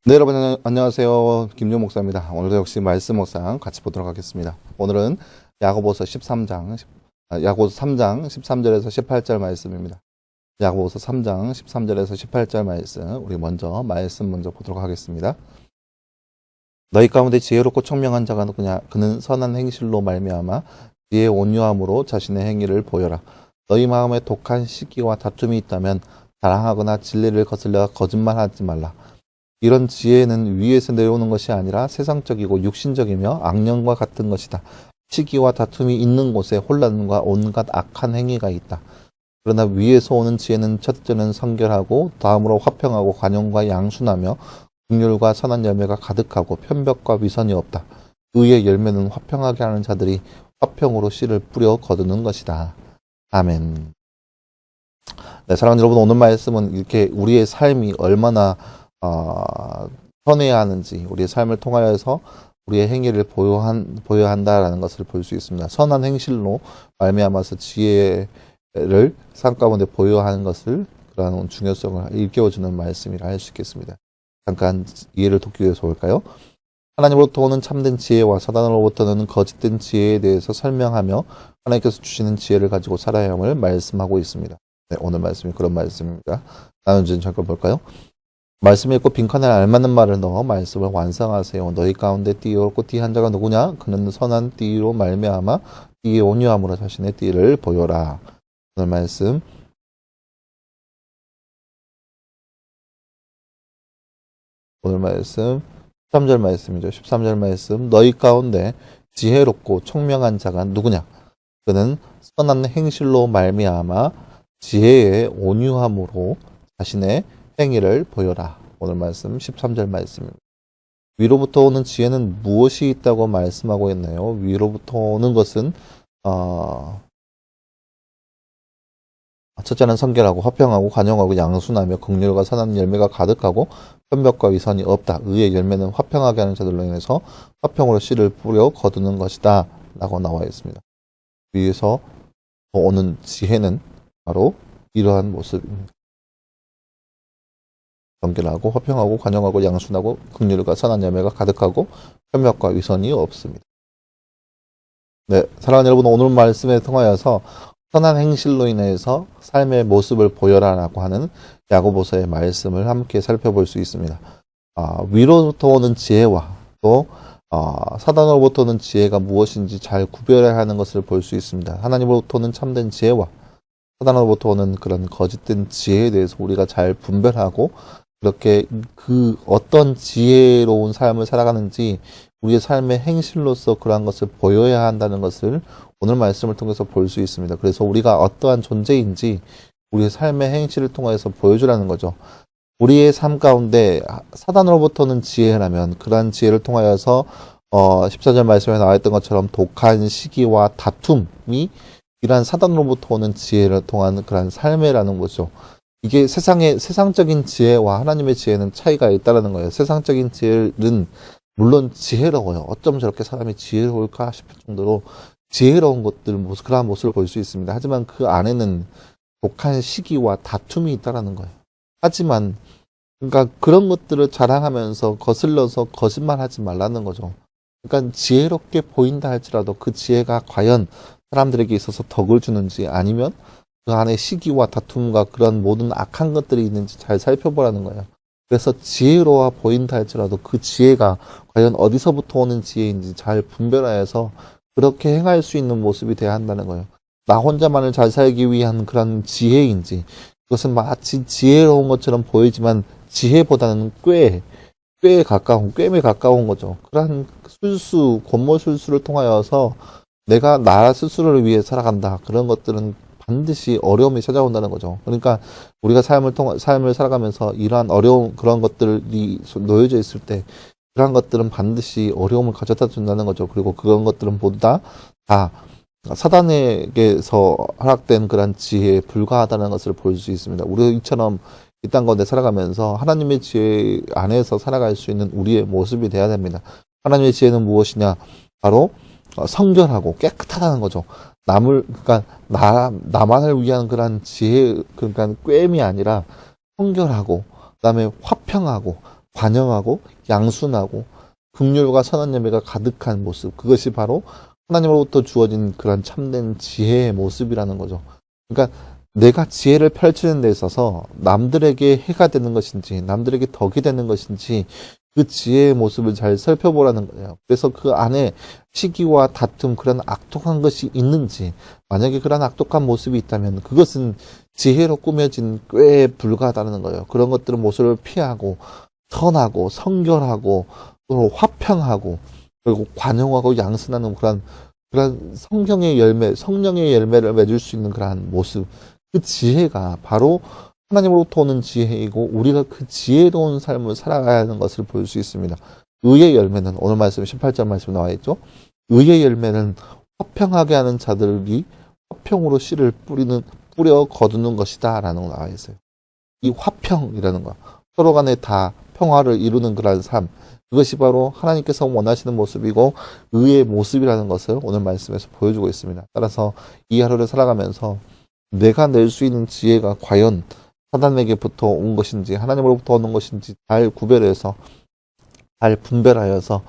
네, 여러분 안녕하세요. 김용 목사입니다. 오늘도 역시 말씀 묵상 같이 보도록 하겠습니다. 오늘은 야고보서 13장, 야고보서 3장 13절에서 18절 말씀입니다. 야고보서 3장 13절에서 18절 말씀, 우리 먼저 말씀 먼저 보도록 하겠습니다. 너희 가운데 지혜롭고 총명한 자가 누구냐? 그는 선한 행실로 말미암아 지혜의 온유함으로 자신의 행위를 보여라. 너희 마음에 독한 시기와 다툼이 있다면 자랑하거나 진리를 거슬려 거짓말하지 말라. 이런 지혜는 위에서 내려오는 것이 아니라 세상적이고 육신적이며 악령과 같은 것이다. 시기와 다툼이 있는 곳에 혼란과 온갖 악한 행위가 있다. 그러나 위에서 오는 지혜는 첫째는 성결하고 다음으로 화평하고 관용과 양순하며 긍휼과 선한 열매가 가득하고 편벽과 위선이 없다. 의의 열매는 화평하게 하는 자들이 화평으로 씨를 뿌려 거두는 것이다. 아멘. 네, 사랑하는 여러분, 오늘 말씀은 이렇게 우리의 삶이 얼마나 선해야 하는지, 우리의 삶을 통하여서 우리의 행위를 보여야 한다라는 것을 볼 수 있습니다. 선한 행실로 말미암아서 지혜를 삶 가운데 보여야 하는 것을, 그러한 중요성을 일깨워주는 말씀이라 할 수 있겠습니다. 잠깐 이해를 돕기 위해서 볼까요? 하나님으로부터 오는 참된 지혜와 사단으로부터는 거짓된 지혜에 대해서 설명하며 하나님께서 주시는 지혜를 가지고 살아야 함을 말씀하고 있습니다. 네, 오늘 말씀이 그런 말씀입니다. 나누어진 잠깐 볼까요? 말씀 읽고 빈칸에 알맞는 말을 넣어 말씀을 완성하세요. 너희 가운데 띠어롭고 띠한 자가 누구냐? 그는 선한 띠로 말미암아 띠의 온유함으로 자신의 띠를 보여라. 오늘 말씀 13절 말씀이죠. 13절 말씀. 너희 가운데 지혜롭고 총명한 자가 누구냐? 그는 선한 행실로 말미암아 지혜의 온유함으로 자신의 행위를 보여라. 오늘 말씀 13절 말씀입니다. 위로부터 오는 지혜는 무엇이 있다고 말씀하고 있나요? 위로부터 오는 것은 첫째는 성결하고 화평하고 관용하고 양순하며 긍휼과 선한 열매가 가득하고 편벽과 위선이 없다. 의의 열매는 화평하게 하는 자들로 인해서 화평으로 씨를 뿌려 거두는 것이다. 라고 나와 있습니다. 위에서 오는 지혜는 바로 이러한 모습입니다. 정결하고 화평하고 관용하고 양순하고 긍휼과 선한 열매가 가득하고 편벽과 위선이 없습니다. 네, 사랑하는 여러분, 오늘 말씀에 통하여서 선한 행실로 인해서 삶의 모습을 보여라라고 하는 야고보서의 말씀을 함께 살펴볼 수 있습니다. 위로부터 오는 지혜와 또 사단으로부터 오는 지혜가 무엇인지 잘 구별해야 하는 것을 볼 수 있습니다. 하나님으로부터 오는 참된 지혜와 사단으로부터 오는 그런 거짓된 지혜에 대해서 우리가 잘 분별하고 그렇게 그 어떤 지혜로운 삶을 살아가는지 우리의 삶의 행실로서 그러한 것을 보여야 한다는 것을 오늘 말씀을 통해서 볼 수 있습니다. 그래서 우리가 어떠한 존재인지 우리의 삶의 행실을 통해서 보여주라는 거죠. 우리의 삶 가운데 사단으로부터는 지혜라면 그러한 지혜를 통하여서 14절 말씀에 나와 있던 것처럼 독한 시기와 다툼이 이러한 사단으로부터 오는 지혜를 통한 그러한 삶이라는 거죠. 이게 세상적인 지혜와 하나님의 지혜는 차이가 있다는 거예요. 세상적인 지혜는 물론 지혜로워요. 어쩜 저렇게 사람이 지혜로울까 싶을 정도로 지혜로운 것들, 그러한 모습을 볼 수 있습니다. 하지만 그 안에는 독한 시기와 다툼이 있다는 거예요. 하지만 그러니까 그런 것들을 자랑하면서 거슬러서 거짓말하지 말라는 거죠. 그러니까 지혜롭게 보인다 할지라도 그 지혜가 과연 사람들에게 있어서 덕을 주는지 아니면 그 안에 시기와 다툼과 그런 모든 악한 것들이 있는지 잘 살펴보라는 거예요. 그래서 지혜로워 보인다 할지라도 그 지혜가 과연 어디서부터 오는 지혜인지 잘 분별하여서 그렇게 행할 수 있는 모습이 돼야 한다는 거예요. 나 혼자만을 잘 살기 위한 그런 지혜인지 그것은 마치 지혜로운 것처럼 보이지만 지혜보다는 꾀에 가까운 거죠. 그러한 권모술수를 통하여서 내가 나 스스로를 위해 살아간다. 그런 것들은 반드시 어려움이 찾아온다는 거죠. 그러니까 우리가 삶을 살아가면서 이러한 어려운 그런 것들이 놓여져 있을 때 그러한 것들은 반드시 어려움을 가져다 준다는 거죠. 그리고 그런 것들은 모두 다 사단에게서 허락된 그런 지혜에 불과하다는 것을 볼 수 있습니다. 우리가 이처럼 이 땅 가운데 살아가면서 하나님의 지혜 안에서 살아갈 수 있는 우리의 모습이 되어야 됩니다. 하나님의 지혜는 무엇이냐? 바로 성결하고 깨끗하다는 거죠. 그러니까 나만을 위한 그런 지혜, 그러니까 꾀임이 아니라 성결하고, 그 다음에 화평하고, 관영하고 양순하고 긍휼과 선한 열매가 가득한 모습, 그것이 바로 하나님으로부터 주어진 그런 참된 지혜의 모습이라는 거죠. 그러니까 내가 지혜를 펼치는 데 있어서 남들에게 해가 되는 것인지 남들에게 덕이 되는 것인지 그 지혜의 모습을 잘 살펴보라는 거예요. 그래서 그 안에 시기와 다툼, 그런 악독한 것이 있는지, 만약에 그런 악독한 모습이 있다면 그것은 지혜로 꾸며진 꾀에 불과하다는 거예요. 그런 것들은 모습을 피하고 선하고 성결하고 또 화평하고 그리고 관용하고 양선하는 그런 성경의 열매, 성령의 열매를 맺을 수 있는 그러한 모습, 그 지혜가 바로 하나님으로부터 오는 지혜이고 우리가 그 지혜로운 삶을 살아가야 하는 것을 볼 수 있습니다. 의의 열매는 오늘 말씀 18절 말씀 나와 있죠. 의의 열매는 화평하게 하는 자들이 화평으로 씨를 뿌려 거두는 것이다 라는 거 나와 있어요. 이 화평이라는 거, 서로 간에 다 평화를 이루는 그러한 삶, 그것이 바로 하나님께서 원하시는 모습이고 의의 모습이라는 것을 오늘 말씀에서 보여주고 있습니다. 따라서 이 하루를 살아가면서 내가 낼 수 있는 지혜가 과연 사단에게부터 온 것인지 하나님으로부터 오는 것인지 잘 구별해서 잘 분별하여서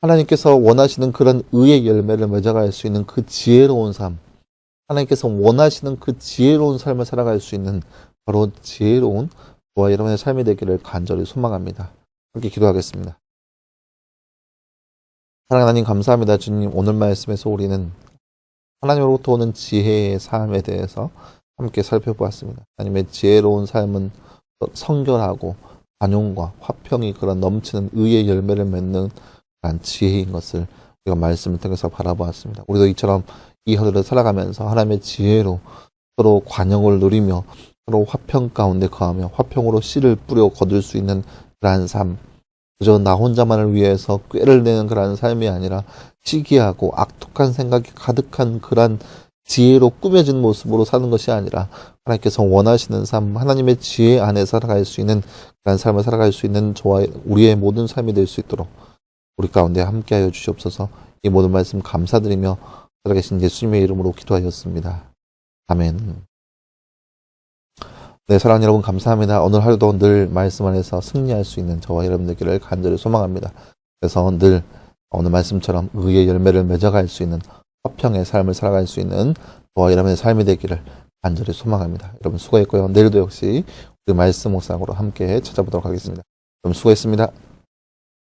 하나님께서 원하시는 그런 의의 열매를 맺어갈 수 있는 그 지혜로운 삶, 하나님께서 원하시는 그 지혜로운 삶을 살아갈 수 있는 바로 지혜로운 저와 여러분의 삶이 되기를 간절히 소망합니다. 함께 기도하겠습니다. 사랑하는 하나님 감사합니다. 주님, 오늘 말씀에서 우리는 하나님으로부터 오는 지혜의 삶에 대해서 함께 살펴보았습니다. 하나님의 지혜로운 삶은 성결하고 관용과 화평이 그런 넘치는 의의 열매를 맺는 그런 지혜인 것을 우리가 말씀을 통해서 바라보았습니다. 우리도 이처럼 이 하루를 살아가면서 하나님의 지혜로 서로 관용을 누리며 서로 화평 가운데 거하며 화평으로 씨를 뿌려 거둘 수 있는 그러한 삶, 그저 나 혼자만을 위해서 꾀를 내는 그러한 삶이 아니라 시기하고 악독한 생각이 가득한 그러한 지혜로 꾸며진 모습으로 사는 것이 아니라 하나님께서 원하시는 삶, 하나님의 지혜 안에 살아갈 수 있는 그런 삶을 살아갈 수 있는 저와 우리의 모든 삶이 될 수 있도록 우리 가운데 함께하여 주시옵소서. 이 모든 말씀 감사드리며 살아계신 예수님의 이름으로 기도하였습니다. 아멘. 네, 사랑하는 여러분 감사합니다. 오늘 하루도 늘 말씀 안에서 승리할 수 있는 저와 여러분 되기를 간절히 소망합니다. 그래서 늘 오늘 말씀처럼 의의 열매를 맺어갈 수 있는 화평의 삶을 살아갈 수 있는 저와 여러분의 삶이 되기를 간절히 소망합니다. 여러분 수고했고요. 내일도 역시 우리 말씀 묵상으로 함께 찾아보도록 하겠습니다. 여러분 수고했습니다.